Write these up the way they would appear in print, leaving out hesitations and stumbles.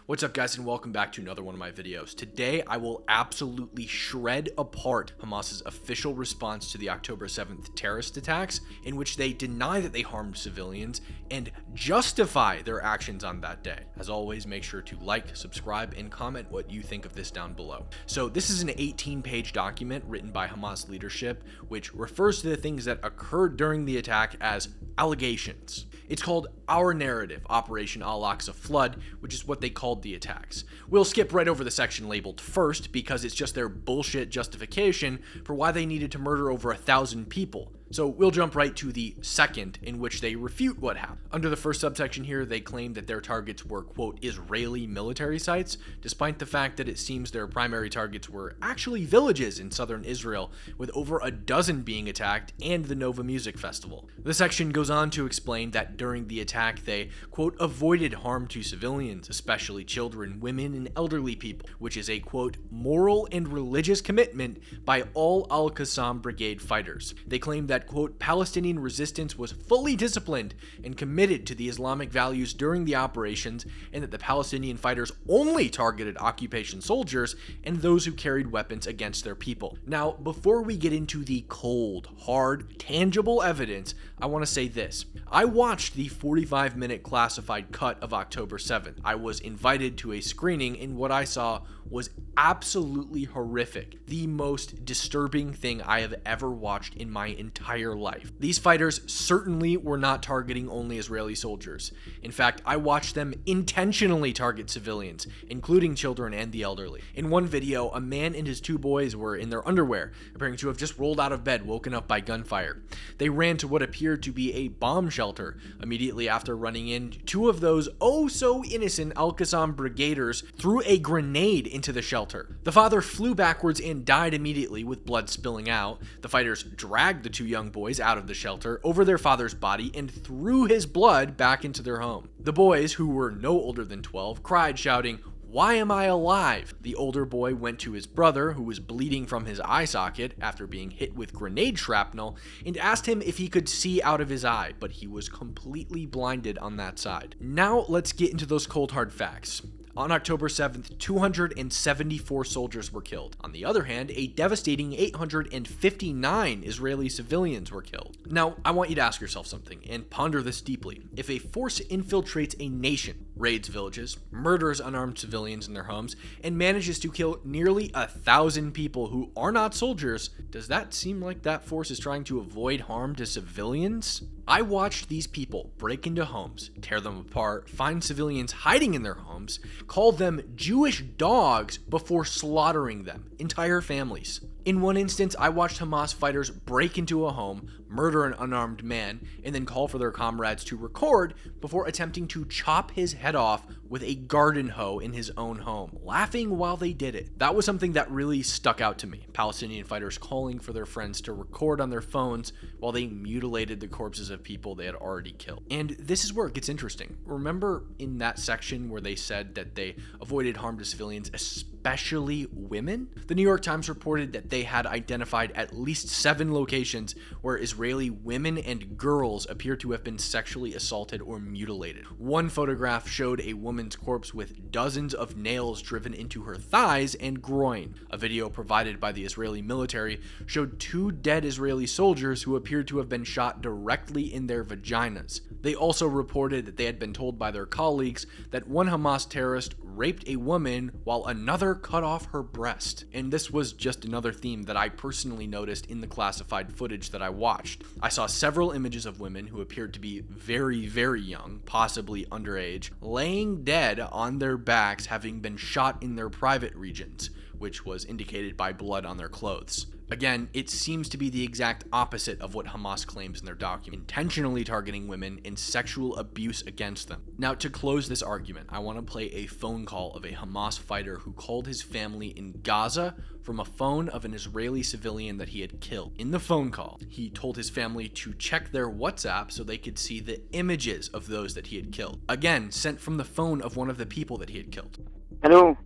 What's up, guys, and welcome back to another one of my videos. Today I will absolutely shred apart Hamas's official response to the October 7th terrorist attacks, in which they deny that they harmed civilians and justify their actions on that day. As always, make sure to like, subscribe, and comment what you think of this down below. So this is an 18-page document written by Hamas leadership, which refers to the things that occurred during the attack as allegations. It's called Our Narrative, Operation Al-Aqsa Flood, which is what they called the attacks. We'll skip right over the section labeled first because it's just their bullshit justification for why they needed to murder over 1,000 people. So we'll jump right to the second, in which they refute what happened. Under the first subsection here, they claim that their targets were, quote, Israeli military sites, despite the fact that it seems their primary targets were actually villages in southern Israel, with over a dozen being attacked and the Nova Music Festival. The section goes on to explain that during the attack, they, quote, avoided harm to civilians, especially children, women, and elderly people, which is a, quote, moral and religious commitment by all Al-Qassam Brigade fighters. They claim that, quote, Palestinian resistance was fully disciplined and committed to the Islamic values during the operations, and that the Palestinian fighters only targeted occupation soldiers and those who carried weapons against their people. Now, before we get into the cold, hard, tangible evidence, I want to say this. I watched the 45-minute classified cut of October 7th. I was invited to a screening, and what I saw was absolutely horrific. The most disturbing thing I have ever watched in my entire life. These fighters certainly were not targeting only Israeli soldiers. In fact, I watched them intentionally target civilians, including children and the elderly. In one video, a man and his two boys were in their underwear, appearing to have just rolled out of bed, woken up by gunfire. They ran to what appeared to be a bomb shelter. Immediately after running in, two of those oh-so-innocent Al-Qassam brigaders threw a grenade into the shelter. The father flew backwards and died immediately with blood spilling out. The fighters dragged the two young boys out of the shelter over their father's body and threw his blood back into their home. The boys, who were no older than 12, cried, shouting, "Why am I alive?" The older boy went to his brother, who was bleeding from his eye socket after being hit with grenade shrapnel, and asked him if he could see out of his eye, but he was completely blinded on that side. Now let's get into those cold hard facts. On October 7th, 274 soldiers were killed. On the other hand, a devastating 859 Israeli civilians were killed. Now, I want you to ask yourself something and ponder this deeply. If a force infiltrates a nation, raids villages, murders unarmed civilians in their homes, and manages to kill nearly 1,000 people who are not soldiers, does that seem like that force is trying to avoid harm to civilians? I watched these people break into homes, tear them apart, find civilians hiding in their homes, call them Jewish dogs before slaughtering them, entire families. In one instance, I watched Hamas fighters break into a home, murder an unarmed man, and then call for their comrades to record before attempting to chop his head off with a garden hoe in his own home, laughing while they did it. That was something that really stuck out to me. Palestinian fighters calling for their friends to record on their phones while they mutilated the corpses of people they had already killed. And this is where it gets interesting. Remember in that section where they said that they avoided harm to civilians, especially women? The New York Times reported that they had identified at least 7 locations where Israeli women and girls appear to have been sexually assaulted or mutilated. One photograph showed a woman's corpse with dozens of nails driven into her thighs and groin. A video provided by the Israeli military showed 2 dead Israeli soldiers who appeared to have been shot directly in their vaginas. They also reported that they had been told by their colleagues that one Hamas terrorist raped a woman while another cut off her breast. And this was just another theme that I personally noticed in the classified footage that I watched. I saw several images of women who appeared to be very, very young, possibly underage, laying dead on their backs, having been shot in their private regions, which was indicated by blood on their clothes. Again, it seems to be the exact opposite of what Hamas claims in their document, intentionally targeting women and sexual abuse against them. Now, to close this argument, I want to play a phone call of a Hamas fighter who called his family in Gaza from a phone of an Israeli civilian that he had killed. In the phone call, he told his family to check their WhatsApp so they could see the images of those that he had killed. Again, sent from the phone of one of the people that he had killed. Hello.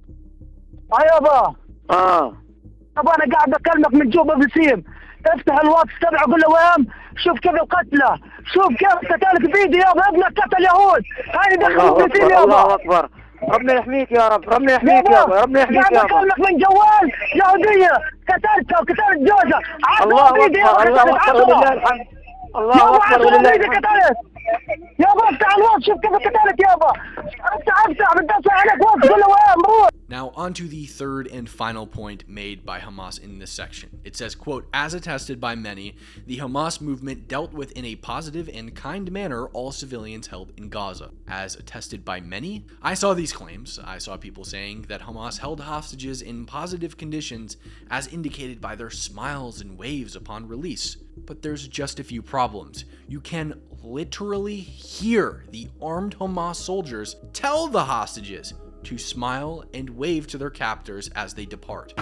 طبعا انا قاعد اكلمك من جوبا بسيم. افتح الواتس تبعه قول له وين شوف كيف القتله، شوف كيف قتلك فيديو يابا ابنك قتل يهود. هاي دخلوا بسيم يابا. الله اكبر ربنا يحميك يا رب، ربنا يحميك يابا، ربنا يحميك يابا يابا. كلمك من جوال يهودية قتلتها وقتلت جوزها. الله أكبر، الله أكبر ولله الحمد، الله أكبر ولله الحمد. يابا افتح الوقت شوف كيف قتلت يابا. افتح بتدفع عليك وقت كل وين بروح. Now, on to the third and final point made by Hamas in this section. It says, quote, as attested by many, the Hamas movement dealt with in a positive and kind manner all civilians held in Gaza. As attested by many? I saw these claims. I saw people saying that Hamas held hostages in positive conditions as indicated by their smiles and waves upon release. But there's just a few problems. You can literally hear the armed Hamas soldiers tell the hostages to smile and wave to their captors as they depart.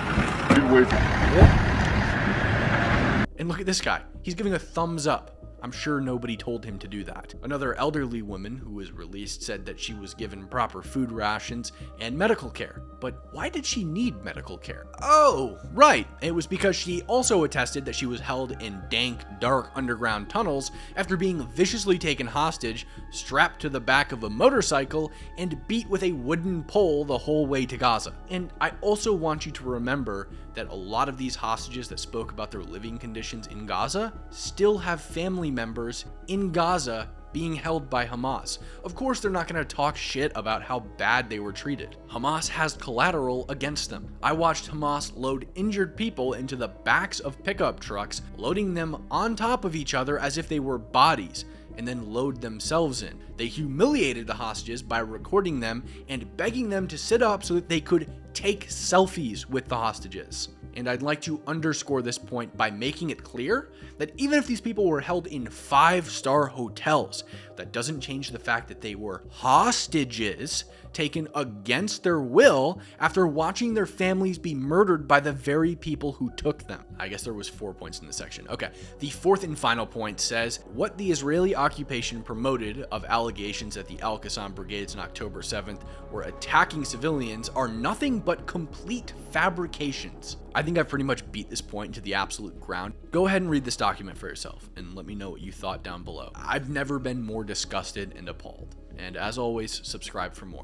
And look at this guy. He's giving a thumbs up. I'm sure nobody told him to do that. Another elderly woman who was released said that she was given proper food rations and medical care. But why did she need medical care? Oh, right. It was because she also attested that she was held in dank, dark underground tunnels after being viciously taken hostage, strapped to the back of a motorcycle, and beat with a wooden pole the whole way to Gaza. And I also want you to remember that a lot of these hostages that spoke about their living conditions in Gaza still have family members in Gaza being held by Hamas. Of course, they're not going to talk shit about how bad they were treated. Hamas has collateral against them. I watched Hamas load injured people into the backs of pickup trucks, loading them on top of each other as if they were bodies, and then load themselves in. They humiliated the hostages by recording them and begging them to sit up so that they could take selfies with the hostages. And I'd like to underscore this point by making it clear that even if these people were held in 5-star hotels, that doesn't change the fact that they were hostages taken against their will after watching their families be murdered by the very people who took them. I guess there was 4 points in this section. Okay, the fourth and final point says, what the Israeli occupation promoted of allegations that the Al-Qassam brigades on October 7th were attacking civilians are nothing but complete fabrications. I think I've pretty much beat this point into the absolute ground. Go ahead and read this document for yourself and let me know what you thought down below. I've never been more disgusted and appalled. And as always, subscribe for more.